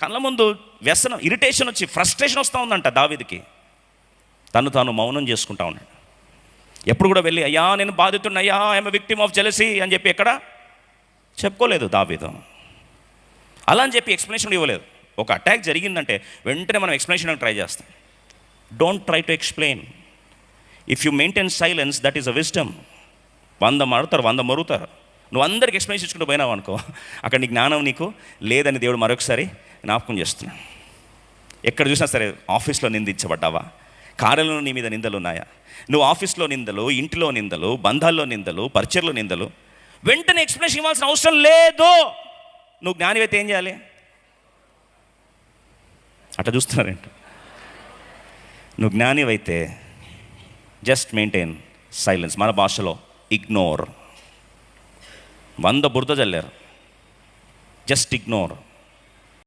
కళ్ళ ముందు వ్యసనం, ఇరిటేషన్ వచ్చి ఫ్రస్ట్రేషన్ వస్తూ ఉందంట దావీదుకి. తను తాను మౌనం చేసుకుంటా ఉన్నాడు. ఎప్పుడు కూడా వెళ్ళి అయ్యా నేను బాధితుడిని, అయ్యా ఐఎమ్ విక్టిమ్ ఆఫ్ జెలసీ అని చెప్పి ఎక్కడ చెప్పుకోలేదు దావీదు. అలా అని చెప్పి ఎక్స్ప్లెనేషన్ ఇవ్వలేదు. ఒక అటాక్ జరిగిందంటే వెంటనే మనం ఎక్స్ప్లెనేషన్ ట్రై చేస్తాం. Don't try to explain. If you maintain silence, that is a wisdom. 100 మారుతారు, 100 మరుగుతారు. నువ్వు అందరికి ఎక్స్ప్లెయిన్ ఇచ్చుకుంటూ పోయినావు అనుకో, అక్కడ నీ జ్ఞానం నీకు లేదని దేవుడు మరొకసారి జ్ఞాపకం చేస్తున్నాడు. ఎక్కడ చూసినా సరే, ఆఫీస్లో నిందించబడ్డావా, కార్యాలయంలో నీ మీద నిందలు ఉన్నాయా, నువ్వు ఆఫీస్లో నిందలు, ఇంటిలో నిందలు, బంధాల్లో నిందలు, పరిచయలో నిందలు, వెంటనే ఎక్స్ప్లెనేషన్ ఇవ్వాల్సిన అవసరం లేదు. నువ్వు జ్ఞానివైతే ఏం చేయాలి? అట్లా చూస్తున్నారేంటి? నువ్వు జ్ఞానివైతే జస్ట్ మెయింటైన్ సైలెన్స్. మన భాషలో ఇగ్నోర్. 100 బురద చల్లారు, జస్ట్ ఇగ్నోర్.